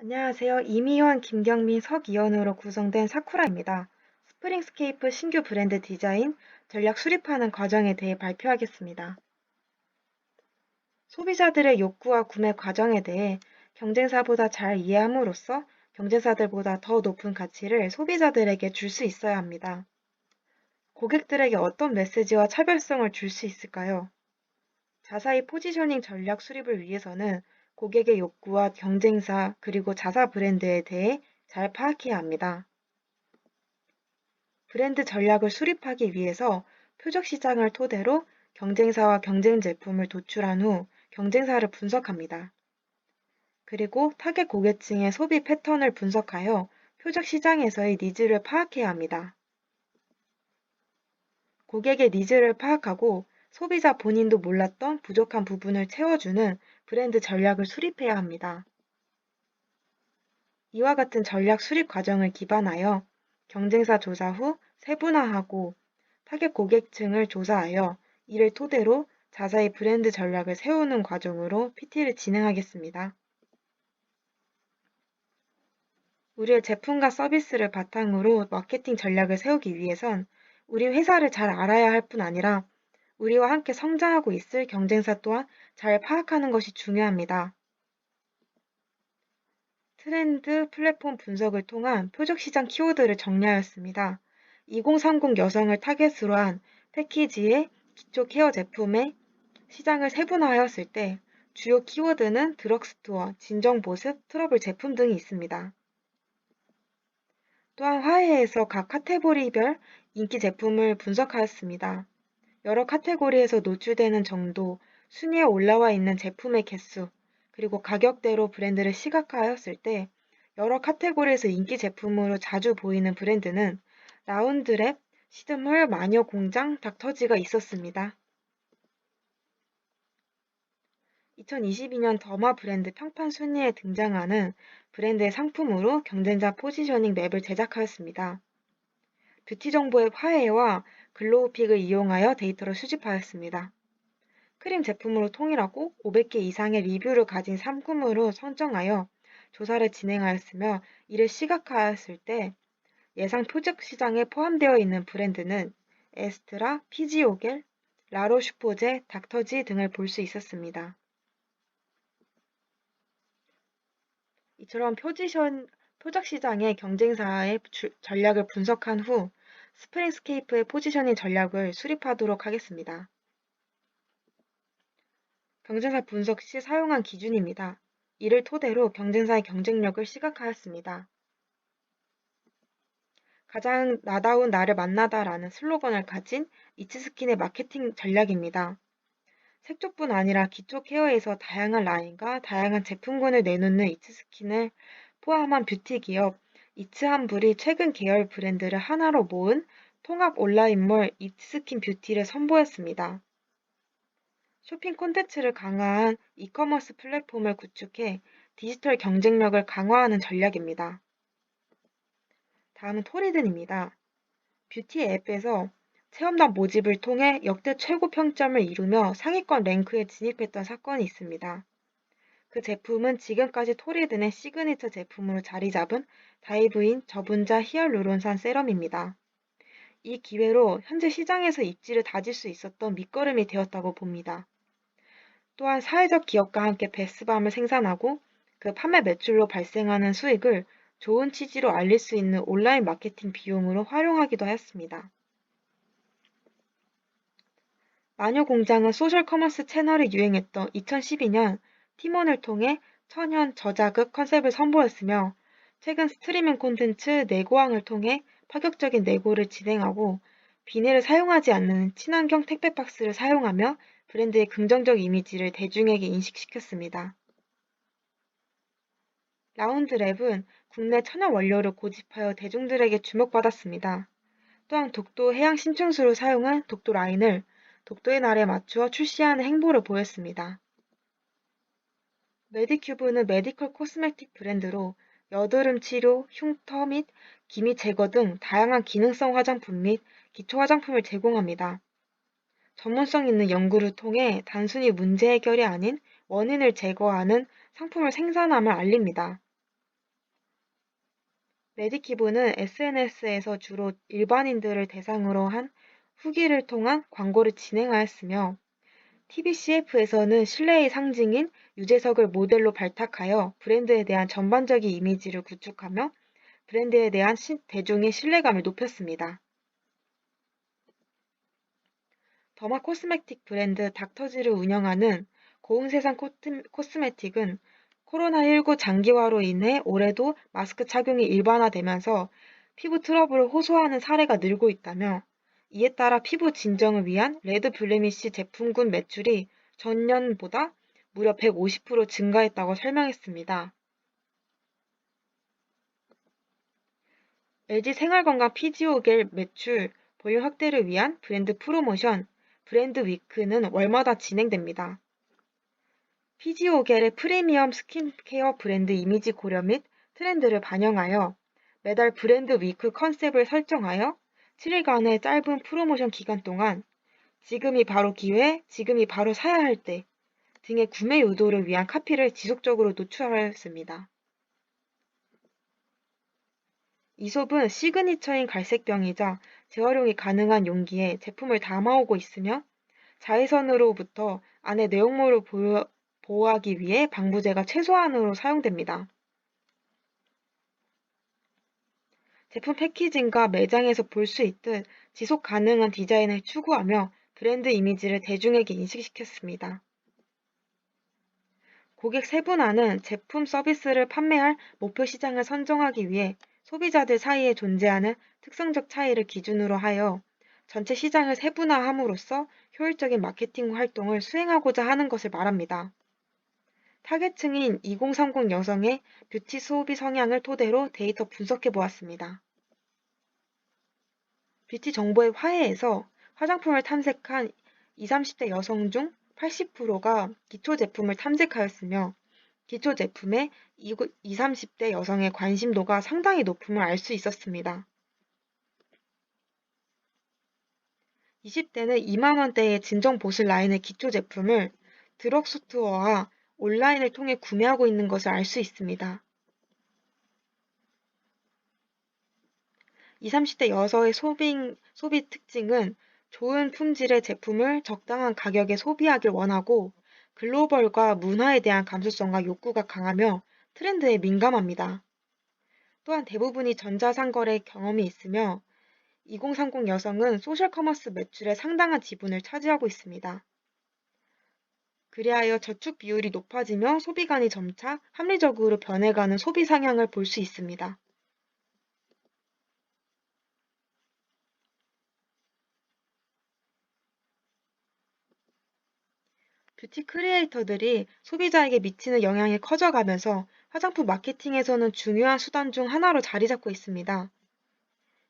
안녕하세요. 이미현, 김경민, 석이현으로 구성된 사쿠라입니다. 스프링스케이프 신규 브랜드 디자인, 전략 수립하는 과정에 대해 발표하겠습니다. 소비자들의 욕구와 구매 과정에 대해 경쟁사보다 잘 이해함으로써 경쟁사들보다 더 높은 가치를 소비자들에게 줄 수 있어야 합니다. 고객들에게 어떤 메시지와 차별성을 줄 수 있을까요? 자사의 포지셔닝 전략 수립을 위해서는 고객의 욕구와 경쟁사 그리고 자사 브랜드에 대해 잘 파악해야 합니다. 브랜드 전략을 수립하기 위해서 표적 시장을 토대로 경쟁사와 경쟁 제품을 도출한 후 경쟁사를 분석합니다. 그리고 타겟 고객층의 소비 패턴을 분석하여 표적 시장에서의 니즈를 파악해야 합니다. 고객의 니즈를 파악하고 소비자 본인도 몰랐던 부족한 부분을 채워주는 브랜드 전략을 수립해야 합니다. 이와 같은 전략 수립 과정을 기반하여 경쟁사 조사 후 세분화하고 타겟 고객층을 조사하여 이를 토대로 자사의 브랜드 전략을 세우는 과정으로 PT를 진행하겠습니다. 우리의 제품과 서비스를 바탕으로 마케팅 전략을 세우기 위해선 우리 회사를 잘 알아야 할 뿐 아니라 우리와 함께 성장하고 있을 경쟁사 또한 잘 파악하는 것이 중요합니다. 트렌드 플랫폼 분석을 통한 표적 시장 키워드를 정리하였습니다. 2030 여성을 타겟으로 한 패키지의 기초 케어 제품의 시장을 세분화하였을 때 주요 키워드는 드럭스토어, 진정보습, 트러블 제품 등이 있습니다. 또한 화해에서 각 카테고리별 인기 제품을 분석하였습니다. 여러 카테고리에서 노출되는 정도, 순위에 올라와 있는 제품의 개수, 그리고 가격대로 브랜드를 시각화하였을 때 여러 카테고리에서 인기 제품으로 자주 보이는 브랜드는 라운드랩, 시드물, 마녀공장, 닥터지가 있었습니다. 2022년 더마 브랜드 평판 순위에 등장하는 브랜드의 상품으로 경쟁자 포지셔닝 맵을 제작하였습니다. 뷰티 정보의 화해와 글로우픽을 이용하여 데이터를 수집하였습니다. 크림 제품으로 통일하고 500개 이상의 리뷰를 가진 상품으로 선정하여 조사를 진행하였으며 이를 시각화하였을 때 예상 표적 시장에 포함되어 있는 브랜드는 에스트라, 피지오겔, 라로슈포제, 닥터지 등을 볼 수 있었습니다. 이처럼 표적 시장의 경쟁사의 전략을 분석한 후 스프링스케이프의 포지셔닝 전략을 수립하도록 하겠습니다. 경쟁사 분석 시 사용한 기준입니다. 이를 토대로 경쟁사의 경쟁력을 시각화했습니다. 가장 나다운 나를 만나다라는 슬로건을 가진 이츠스킨의 마케팅 전략입니다. 색조뿐 아니라 기초 케어에서 다양한 라인과 다양한 제품군을 내놓는 이츠스킨을 포함한 뷰티 기업 이츠한불이 최근 계열 브랜드를 하나로 모은 통합 온라인몰 이츠스킨 뷰티를 선보였습니다. 쇼핑 콘텐츠를 강화한 이커머스 플랫폼을 구축해 디지털 경쟁력을 강화하는 전략입니다. 다음은 토리든입니다. 뷰티 앱에서 체험단 모집을 통해 역대 최고 평점을 이루며 상위권 랭크에 진입했던 사건이 있습니다. 그 제품은 지금까지 토리든의 시그니처 제품으로 자리 잡은 다이브인 저분자 히알루론산 세럼입니다. 이 기회로 현재 시장에서 입지를 다질 수 있었던 밑거름이 되었다고 봅니다. 또한 사회적 기업과 함께 베스밤을 생산하고 그 판매 매출로 발생하는 수익을 좋은 취지로 알릴 수 있는 온라인 마케팅 비용으로 활용하기도 하였습니다. 마녀공장은 소셜 커머스 채널이 유행했던 2012년 팀원을 통해 천연 저자극 컨셉을 선보였으며 최근 스트리밍 콘텐츠 내고왕을 통해 파격적인 내고를 진행하고 비닐을 사용하지 않는 친환경 택배 박스를 사용하며 브랜드의 긍정적 이미지를 대중에게 인식시켰습니다. 라운드랩은 국내 천연 원료를 고집하여 대중들에게 주목받았습니다. 또한 독도 해양 신층수를 사용한 독도 라인을 독도의 날에 맞추어 출시하는 행보를 보였습니다. 메디큐브는 메디컬 코스메틱 브랜드로 여드름 치료, 흉터 및 기미 제거 등 다양한 기능성 화장품 및 기초 화장품을 제공합니다. 전문성 있는 연구를 통해 단순히 문제 해결이 아닌 원인을 제거하는 상품을 생산함을 알립니다. 메디키브는 SNS에서 주로 일반인들을 대상으로 한 후기를 통한 광고를 진행하였으며 TBCF에서는 신뢰의 상징인 유재석을 모델로 발탁하여 브랜드에 대한 전반적인 이미지를 구축하며 브랜드에 대한 대중의 신뢰감을 높였습니다. 더마 코스메틱 브랜드 닥터지를 운영하는 고흥세상 코스메틱은 코로나19 장기화로 인해 올해도 마스크 착용이 일반화되면서 피부 트러블을 호소하는 사례가 늘고 있다며 이에 따라 피부 진정을 위한 레드 블레미쉬 제품군 매출이 전년보다 무려 150% 증가했다고 설명했습니다. LG 생활건강 피지오겔 매출 볼륨 확대를 위한 브랜드 프로모션 브랜드 위크는 월마다 진행됩니다. 피지오겔의 프리미엄 스킨케어 브랜드 이미지 고려 및 트렌드를 반영하여 매달 브랜드 위크 컨셉을 설정하여 7일간의 짧은 프로모션 기간 동안 지금이 바로 기회, 지금이 바로 사야 할 때 등의 구매 유도를 위한 카피를 지속적으로 노출하였습니다. 이솝은 시그니처인 갈색병이자 재활용이 가능한 용기에 제품을 담아오고 있으며 자외선으로부터 안의 내용물을 보호하기 위해 방부제가 최소한으로 사용됩니다. 제품 패키징과 매장에서 볼 수 있듯 지속 가능한 디자인을 추구하며 브랜드 이미지를 대중에게 인식시켰습니다. 고객 세분화는 제품 서비스를 판매할 목표 시장을 선정하기 위해 소비자들 사이에 존재하는 특성적 차이를 기준으로 하여 전체 시장을 세분화함으로써 효율적인 마케팅 활동을 수행하고자 하는 것을 말합니다. 타겟층인 2030 여성의 뷰티 소비 성향을 토대로 데이터 분석해 보았습니다. 뷰티 정보의 화해에서 화장품을 탐색한 20, 30대 여성 중 80%가 기초 제품을 탐색하였으며 기초 제품에 20, 30대 여성의 관심도가 상당히 높음을 알 수 있었습니다. 20대는 2만 원대의 진정 보습 라인의 기초 제품을 드럭스토어와 온라인을 통해 구매하고 있는 것을 알 수 있습니다. 20, 30대 여성의 소비 특징은 좋은 품질의 제품을 적당한 가격에 소비하길 원하고 글로벌과 문화에 대한 감수성과 욕구가 강하며 트렌드에 민감합니다. 또한 대부분이 전자상거래 경험이 있으며 2030 여성은 소셜커머스 매출의 상당한 지분을 차지하고 있습니다. 그리하여 저축 비율이 높아지며 소비관이 점차 합리적으로 변해가는 소비 상향을 볼 수 있습니다. 뷰티 크리에이터들이 소비자에게 미치는 영향이 커져가면서 화장품 마케팅에서는 중요한 수단 중 하나로 자리 잡고 있습니다.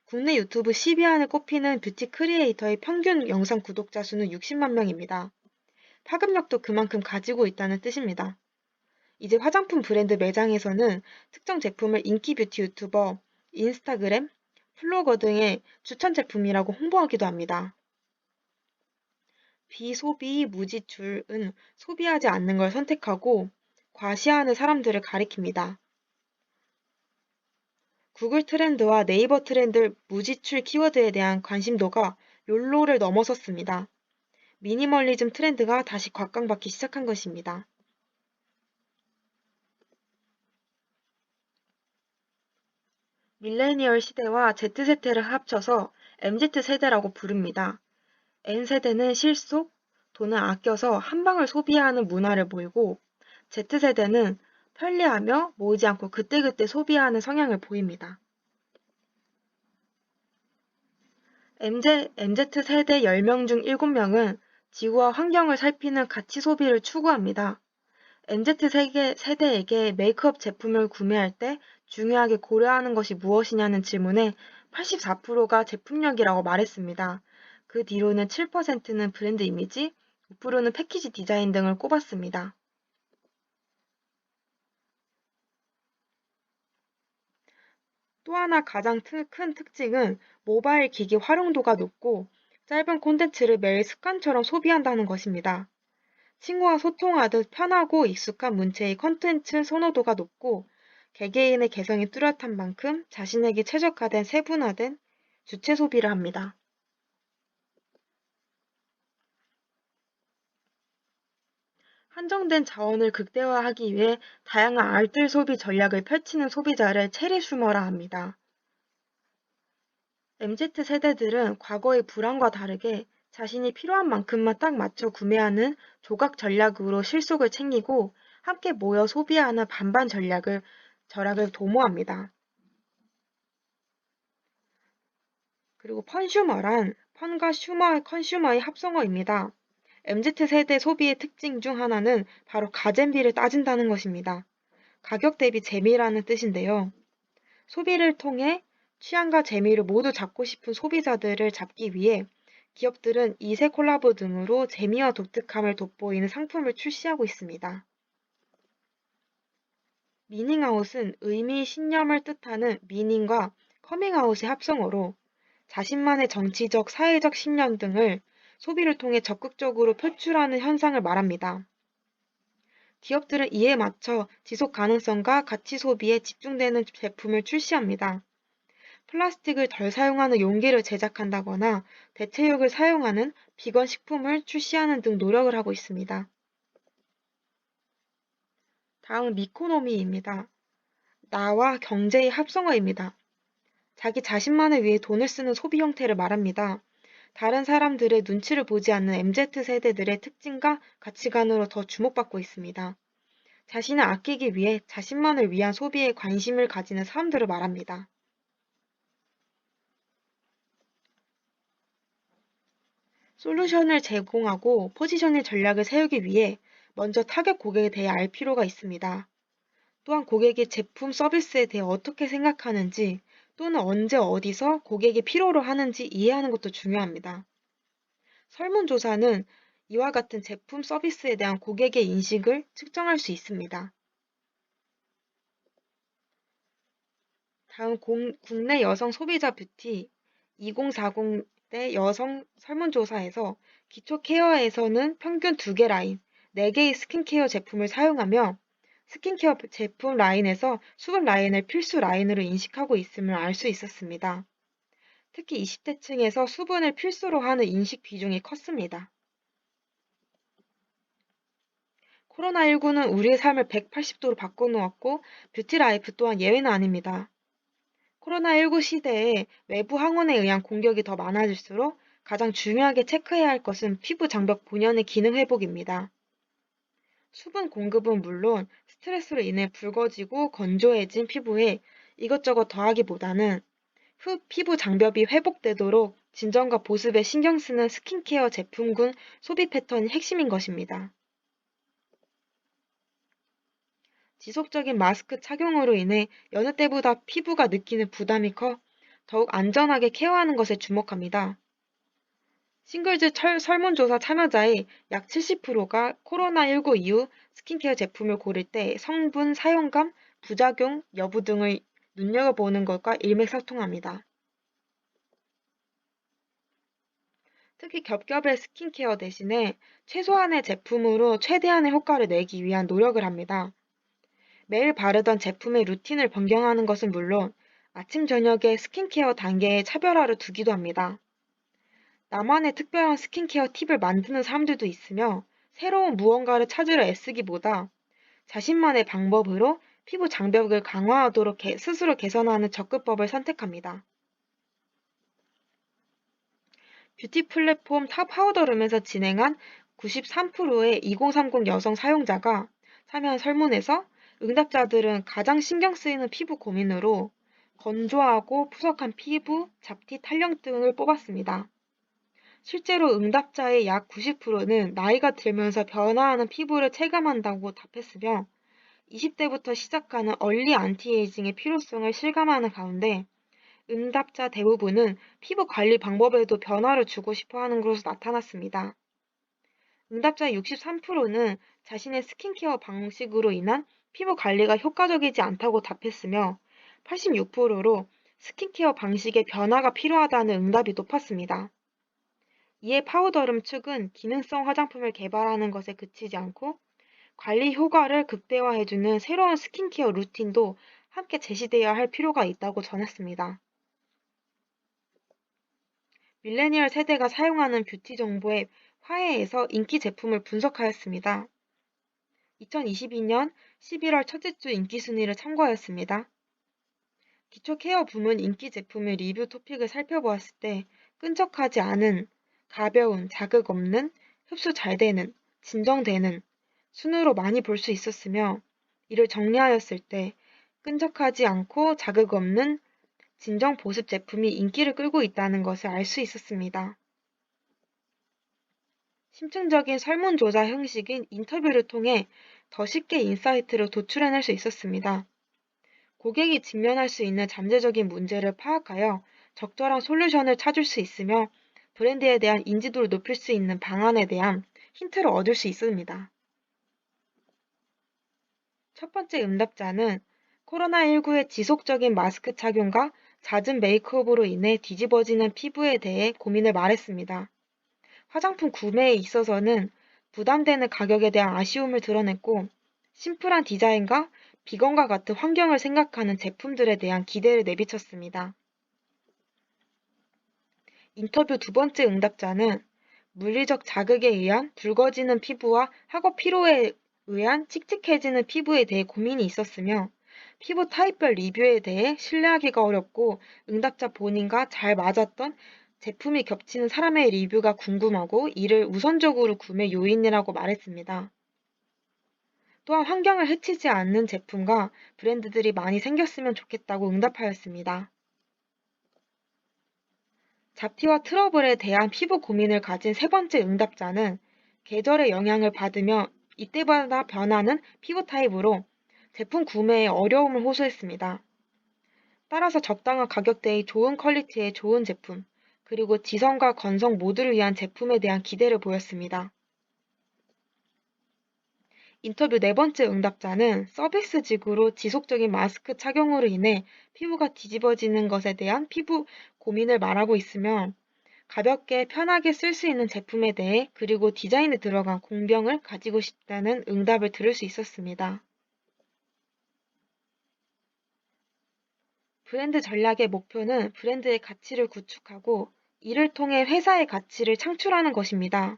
국내 유튜브 10위 안에 꼽히는 뷰티 크리에이터의 평균 영상 구독자 수는 60만 명입니다. 파급력도 그만큼 가지고 있다는 뜻입니다. 이제 화장품 브랜드 매장에서는 특정 제품을 인기 뷰티 유튜버, 인스타그램, 플로거 등의 추천 제품이라고 홍보하기도 합니다. 비소비 무지출은 소비하지 않는 걸 선택하고 과시하는 사람들을 가리킵니다. 구글 트렌드와 네이버 트렌드 무지출 키워드에 대한 관심도가 욜로를 넘어섰습니다. 미니멀리즘 트렌드가 다시 곽강받기 시작한 것입니다. 밀레니얼 시대와 Z세대를 합쳐서 MZ세대라고 부릅니다. N세대는 실속, 돈을 아껴서 한 방을 소비하는 문화를 보이고 Z세대는 편리하며 모이지 않고 그때그때 소비하는 성향을 보입니다. MZ세대 10명 중 7명은 지구와 환경을 살피는 가치 소비를 추구합니다. MZ세대에게 메이크업 제품을 구매할 때 중요하게 고려하는 것이 무엇이냐는 질문에 84%가 제품력이라고 말했습니다. 그 뒤로는 7%는 브랜드 이미지, 5%는 패키지 디자인 등을 꼽았습니다. 또 하나 가장 큰 특징은 모바일 기기 활용도가 높고 짧은 콘텐츠를 매일 습관처럼 소비한다는 것입니다. 친구와 소통하듯 편하고 익숙한 문체의 콘텐츠 선호도가 높고 개개인의 개성이 뚜렷한 만큼 자신에게 최적화된 세분화된 주체 소비를 합니다. 한정된 자원을 극대화하기 위해 다양한 알뜰 소비 전략을 펼치는 소비자를 체리 슈머라 합니다. MZ 세대들은 과거의 불황과 다르게 자신이 필요한 만큼만 딱 맞춰 구매하는 조각 전략으로 실속을 챙기고 함께 모여 소비하는 반반 절약을 도모합니다. 그리고 펀슈머란 펀과 컨슈머의 합성어입니다. MZ세대 소비의 특징 중 하나는 바로 가잼비를 따진다는 것입니다. 가격 대비 재미라는 뜻인데요. 소비를 통해 취향과 재미를 모두 잡고 싶은 소비자들을 잡기 위해 기업들은 이세 콜라보 등으로 재미와 독특함을 돋보이는 상품을 출시하고 있습니다. 미닝아웃은 의미, 신념을 뜻하는 미닝과 커밍아웃의 합성어로 자신만의 정치적, 사회적 신념 등을 소비를 통해 적극적으로 표출하는 현상을 말합니다. 기업들은 이에 맞춰 지속 가능성과 가치 소비에 집중되는 제품을 출시합니다. 플라스틱을 덜 사용하는 용기를 제작한다거나 대체육을 사용하는 비건 식품을 출시하는 등 노력을 하고 있습니다. 다음은 미코노미입니다. 나와 경제의 합성어입니다. 자기 자신만을 위해 돈을 쓰는 소비 형태를 말합니다. 다른 사람들의 눈치를 보지 않는 MZ 세대들의 특징과 가치관으로 더 주목받고 있습니다. 자신을 아끼기 위해 자신만을 위한 소비에 관심을 가지는 사람들을 말합니다. 솔루션을 제공하고 포지셔닝 전략을 세우기 위해 먼저 타겟 고객에 대해 알 필요가 있습니다. 또한 고객이 제품 서비스에 대해 어떻게 생각하는지 또는 언제 어디서 고객이 필요로 하는지 이해하는 것도 중요합니다. 설문조사는 이와 같은 제품 서비스에 대한 고객의 인식을 측정할 수 있습니다. 다음 국내 여성 소비자 뷰티 2040대 여성 설문조사에서 기초 케어에서는 평균 2개 라인, 4개의 스킨케어 제품을 사용하며 스킨케어 제품 라인에서 수분 라인을 필수 라인으로 인식하고 있음을 알 수 있었습니다. 특히 20대층에서 수분을 필수로 하는 인식 비중이 컸습니다. 코로나19는 우리의 삶을 180도로 바꿔놓았고 뷰티 라이프 또한 예외는 아닙니다. 코로나19 시대에 외부 항원에 의한 공격이 더 많아질수록 가장 중요하게 체크해야 할 것은 피부 장벽 본연의 기능 회복입니다. 수분 공급은 물론 스트레스로 인해 붉어지고 건조해진 피부에 이것저것 더하기보다는 피부 장벽이 회복되도록 진정과 보습에 신경 쓰는 스킨케어 제품군 소비 패턴이 핵심인 것입니다. 지속적인 마스크 착용으로 인해 여느 때보다 피부가 느끼는 부담이 커 더욱 안전하게 케어하는 것에 주목합니다. 싱글즈 설문조사 참여자의 약 70%가 코로나19 이후 스킨케어 제품을 고를 때 성분, 사용감, 부작용 여부 등을 눈여겨보는 것과 일맥상통합니다. 특히 겹겹의 스킨케어 대신에 최소한의 제품으로 최대한의 효과를 내기 위한 노력을 합니다. 매일 바르던 제품의 루틴을 변경하는 것은 물론 아침, 저녁에 스킨케어 단계의 차별화를 두기도 합니다. 나만의 특별한 스킨케어 팁을 만드는 사람들도 있으며 새로운 무언가를 찾으려 애쓰기보다 자신만의 방법으로 피부 장벽을 강화하도록 스스로 개선하는 접근법을 선택합니다. 뷰티 플랫폼 파우더룸에서 진행한 93%의 2030 여성 사용자가 참여한 설문에서 응답자들은 가장 신경 쓰이는 피부 고민으로 건조하고 푸석한 피부, 잡티, 탄력 등을 뽑았습니다. 실제로 응답자의 약 90%는 나이가 들면서 변화하는 피부를 체감한다고 답했으며 20대부터 시작하는 얼리 안티에이징의 필요성을 실감하는 가운데 응답자 대부분은 피부 관리 방법에도 변화를 주고 싶어 하는 것으로 나타났습니다. 응답자 63%는 자신의 스킨케어 방식으로 인한 피부 관리가 효과적이지 않다고 답했으며 86%로 스킨케어 방식의 변화가 필요하다는 응답이 높았습니다. 이에 파우더룸 측은 기능성 화장품을 개발하는 것에 그치지 않고 관리 효과를 극대화해주는 새로운 스킨케어 루틴도 함께 제시되어야 할 필요가 있다고 전했습니다. 밀레니얼 세대가 사용하는 뷰티 정보 앱 화해에서 인기 제품을 분석하였습니다. 2022년 11월 첫째 주 인기 순위를 참고하였습니다. 기초 케어 부문 인기 제품의 리뷰 토픽을 살펴보았을 때 끈적하지 않은, 가벼운, 자극 없는, 흡수 잘 되는, 진정되는 순으로 많이 볼 수 있었으며 이를 정리하였을 때 끈적하지 않고 자극 없는 진정 보습 제품이 인기를 끌고 있다는 것을 알 수 있었습니다. 심층적인 설문조사 형식인 인터뷰를 통해 더 쉽게 인사이트를 도출해낼 수 있었습니다. 고객이 직면할 수 있는 잠재적인 문제를 파악하여 적절한 솔루션을 찾을 수 있으며 브랜드에 대한 인지도를 높일 수 있는 방안에 대한 힌트를 얻을 수 있습니다. 첫 번째 응답자는 코로나19의 지속적인 마스크 착용과 잦은 메이크업으로 인해 뒤집어지는 피부에 대해 고민을 말했습니다. 화장품 구매에 있어서는 부담되는 가격에 대한 아쉬움을 드러냈고 심플한 디자인과 비건과 같은 환경을 생각하는 제품들에 대한 기대를 내비쳤습니다. 인터뷰 두 번째 응답자는 물리적 자극에 의한 붉어지는 피부와 학업 피로에 의한 칙칙해지는 피부에 대해 고민이 있었으며 피부 타입별 리뷰에 대해 신뢰하기가 어렵고 응답자 본인과 잘 맞았던 제품이 겹치는 사람의 리뷰가 궁금하고 이를 우선적으로 구매 요인이라고 말했습니다. 또한 환경을 해치지 않는 제품과 브랜드들이 많이 생겼으면 좋겠다고 응답하였습니다. 잡티와 트러블에 대한 피부 고민을 가진 세 번째 응답자는 계절의 영향을 받으며 이때마다 변하는 피부 타입으로 제품 구매에 어려움을 호소했습니다. 따라서 적당한 가격대의 좋은 퀄리티의 좋은 제품, 그리고 지성과 건성 모두를 위한 제품에 대한 기대를 보였습니다. 인터뷰 네 번째 응답자는 서비스직으로 지속적인 마스크 착용으로 인해 피부가 뒤집어지는 것에 대한 피부 고민을 말하고 있으며 가볍게 편하게 쓸 수 있는 제품에 대해 그리고 디자인에 들어간 공병을 가지고 싶다는 응답을 들을 수 있었습니다. 브랜드 전략의 목표는 브랜드의 가치를 구축하고 이를 통해 회사의 가치를 창출하는 것입니다.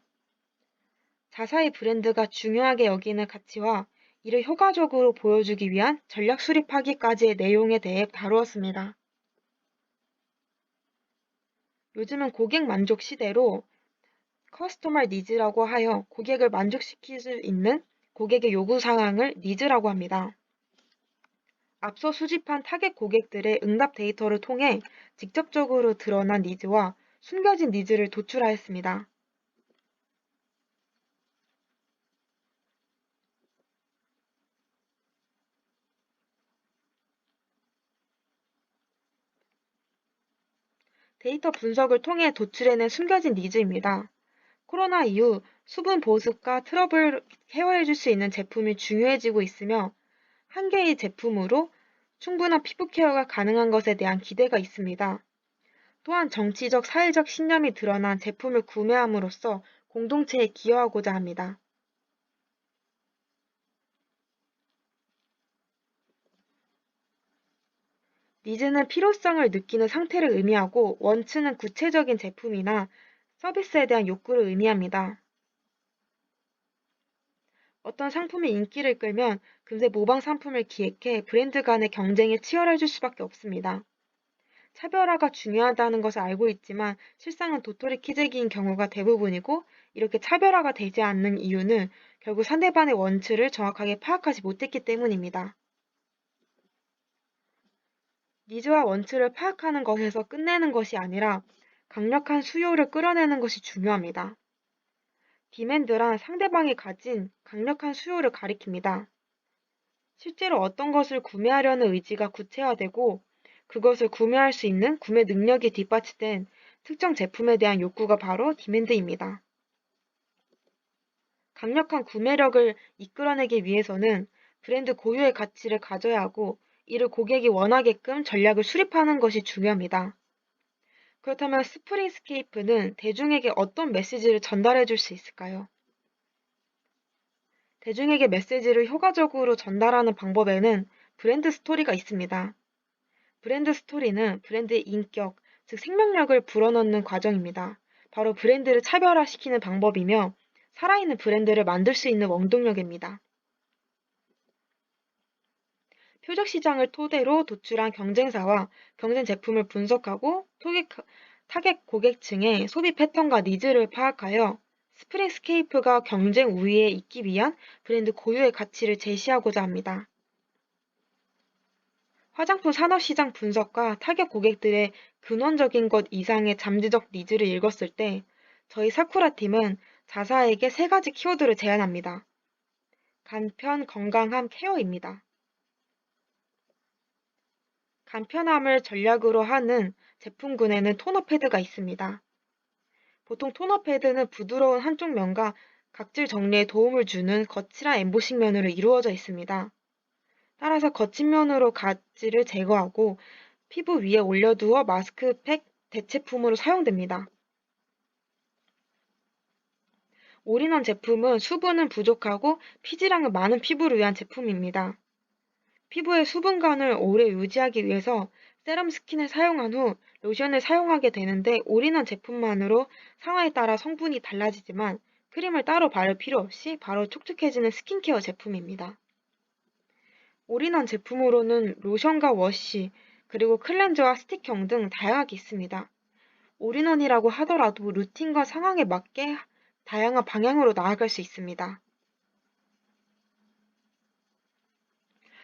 자사의 브랜드가 중요하게 여기는 가치와 이를 효과적으로 보여주기 위한 전략 수립하기까지의 내용에 대해 다루었습니다. 요즘은 고객 만족 시대로 커스터머 니즈라고 하여 고객을 만족시킬 수 있는 고객의 요구 사항을 니즈라고 합니다. 앞서 수집한 타겟 고객들의 응답 데이터를 통해 직접적으로 드러난 니즈와 숨겨진 니즈를 도출하였습니다. 데이터 분석을 통해 도출해낸 숨겨진 니즈입니다. 코로나 이후 수분 보습과 트러블을 케어해줄 수 있는 제품이 중요해지고 있으며 한 개의 제품으로 충분한 피부 케어가 가능한 것에 대한 기대가 있습니다. 또한 정치적, 사회적 신념이 드러난 제품을 구매함으로써 공동체에 기여하고자 합니다. 니즈는 필요성을 느끼는 상태를 의미하고 원츠는 구체적인 제품이나 서비스에 대한 욕구를 의미합니다. 어떤 상품이 인기를 끌면 금세 모방 상품을 기획해 브랜드 간의 경쟁에 치열해질 수밖에 없습니다. 차별화가 중요하다는 것을 알고 있지만 실상은 도토리 키재기인 경우가 대부분이고 이렇게 차별화가 되지 않는 이유는 결국 상대방의 원치를 정확하게 파악하지 못했기 때문입니다. 니즈와 원치를 파악하는 것에서 끝내는 것이 아니라 강력한 수요를 끌어내는 것이 중요합니다. 디맨드란 상대방이 가진 강력한 수요를 가리킵니다. 실제로 어떤 것을 구매하려는 의지가 구체화되고 그것을 구매할 수 있는 구매 능력이 뒷받침된 특정 제품에 대한 욕구가 바로 디맨드입니다. 강력한 구매력을 이끌어내기 위해서는 브랜드 고유의 가치를 가져야 하고 이를 고객이 원하게끔 전략을 수립하는 것이 중요합니다. 그렇다면 스프링스케이프는 대중에게 어떤 메시지를 전달해 줄 수 있을까요? 대중에게 메시지를 효과적으로 전달하는 방법에는 브랜드 스토리가 있습니다. 브랜드 스토리는 브랜드의 인격, 즉 생명력을 불어넣는 과정입니다. 바로 브랜드를 차별화시키는 방법이며 살아있는 브랜드를 만들 수 있는 원동력입니다. 표적 시장을 토대로 도출한 경쟁사와 경쟁 제품을 분석하고 타겟 고객층의 소비 패턴과 니즈를 파악하여 스프링스케이프가 경쟁 우위에 있기 위한 브랜드 고유의 가치를 제시하고자 합니다. 화장품 산업시장 분석과 타겟 고객들의 근원적인 것 이상의 잠재적 니즈를 읽었을 때 저희 사쿠라 팀은 자사에게 세 가지 키워드를 제안합니다. 간편, 건강함, 케어입니다. 간편함을 전략으로 하는 제품군에는 토너 패드가 있습니다. 보통 토너 패드는 부드러운 한쪽 면과 각질 정리에 도움을 주는 거칠한 엠보싱 면으로 이루어져 있습니다. 따라서 거친 면으로 각질을 제거하고 피부 위에 올려두어 마스크팩 대체품으로 사용됩니다. 올인원 제품은 수분은 부족하고 피지량은 많은 피부를 위한 제품입니다. 피부의 수분감을 오래 유지하기 위해서 세럼 스킨을 사용한 후 로션을 사용하게 되는데 올인원 제품만으로 상황에 따라 성분이 달라지지만 크림을 따로 바를 필요 없이 바로 촉촉해지는 스킨케어 제품입니다. 올인원 제품으로는 로션과 워시, 그리고 클렌저와 스틱형 등 다양하게 있습니다. 올인원이라고 하더라도 루틴과 상황에 맞게 다양한 방향으로 나아갈 수 있습니다.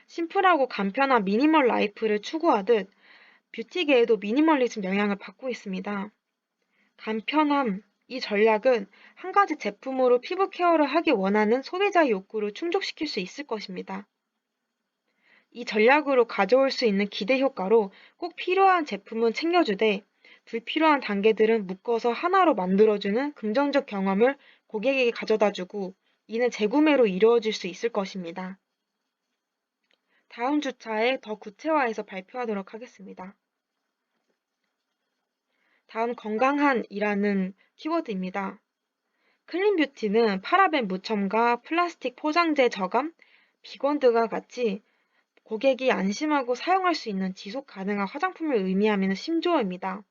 심플하고 간편한 미니멀 라이프를 추구하듯 뷰티계에도 미니멀리즘 영향을 받고 있습니다. 간편함, 이 전략은 한 가지 제품으로 피부 케어를 하기 원하는 소비자의 욕구를 충족시킬 수 있을 것입니다. 이 전략으로 가져올 수 있는 기대 효과로 꼭 필요한 제품은 챙겨주되 불필요한 단계들은 묶어서 하나로 만들어주는 긍정적 경험을 고객에게 가져다주고 이는 재구매로 이루어질 수 있을 것입니다. 다음 주차에 더 구체화해서 발표하도록 하겠습니다. 다음 건강한이라는 키워드입니다. 클린뷰티는 파라벤 무첨가, 플라스틱 포장재 저감, 비건 등과 같이 고객이 안심하고 사용할 수 있는 지속 가능한 화장품을 의미하는 신조어입니다.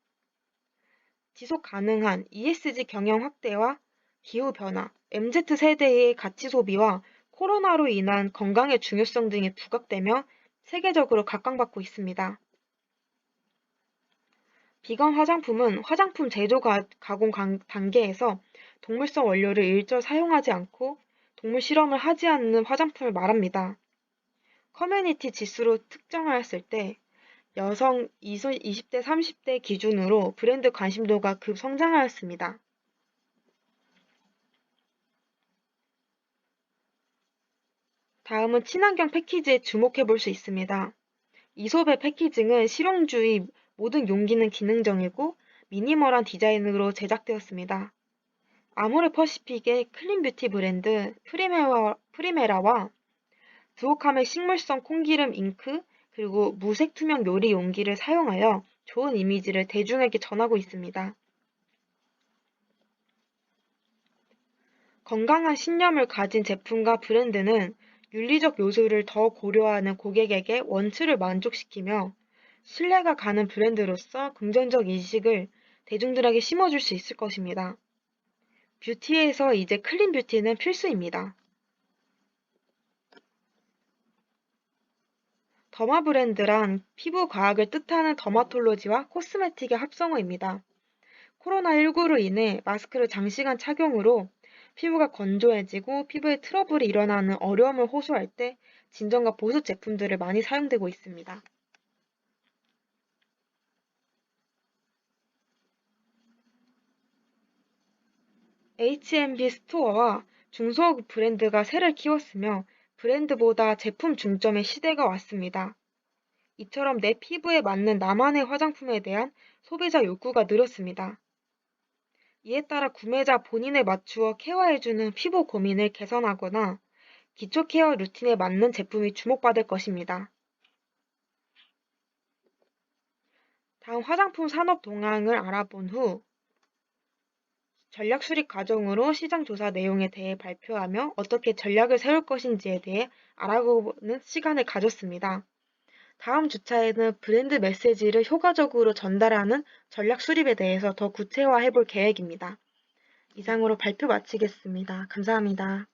지속 가능한 ESG 경영 확대와 기후 변화, MZ세대의 가치 소비와 코로나로 인한 건강의 중요성 등이 부각되며 세계적으로 각광받고 있습니다. 비건 화장품은 화장품 제조 가공 단계에서 동물성 원료를 일절 사용하지 않고 동물 실험을 하지 않는 화장품을 말합니다. 커뮤니티 지수로 특정하였을 때 여성 20대, 30대 기준으로 브랜드 관심도가 급성장하였습니다. 다음은 친환경 패키지에 주목해 볼 수 있습니다. 이솝의 패키징은 실용주의, 모든 용기는 기능적이고 미니멀한 디자인으로 제작되었습니다. 아모레 퍼시픽의 클린뷰티 브랜드 프리메라와 두오캄의 식물성 콩기름 잉크, 그리고 무색 투명 요리 용기를 사용하여 좋은 이미지를 대중에게 전하고 있습니다. 건강한 신념을 가진 제품과 브랜드는 윤리적 요소를 더 고려하는 고객에게 원추를 만족시키며 신뢰가 가는 브랜드로서 긍정적 인식을 대중들에게 심어줄 수 있을 것입니다. 뷰티에서 이제 클린 뷰티는 필수입니다. 더마 브랜드란 피부 과학을 뜻하는 더마톨로지와 코스메틱의 합성어입니다. 코로나19로 인해 마스크를 장시간 착용으로 피부가 건조해지고 피부에 트러블이 일어나는 어려움을 호소할 때 진정과 보습 제품들을 많이 사용되고 있습니다. H&B 스토어와 중소업 브랜드가 세를 키웠으며 브랜드보다 제품 중점의 시대가 왔습니다. 이처럼 내 피부에 맞는 나만의 화장품에 대한 소비자 욕구가 늘었습니다. 이에 따라 구매자 본인에 맞추어 케어해주는 피부 고민을 개선하거나 기초 케어 루틴에 맞는 제품이 주목받을 것입니다. 다음 화장품 산업 동향을 알아본 후 전략 수립 과정으로 시장 조사 내용에 대해 발표하며 어떻게 전략을 세울 것인지에 대해 알아보는 시간을 가졌습니다. 다음 주차에는 브랜드 메시지를 효과적으로 전달하는 전략 수립에 대해서 더 구체화해 볼 계획입니다. 이상으로 발표 마치겠습니다. 감사합니다.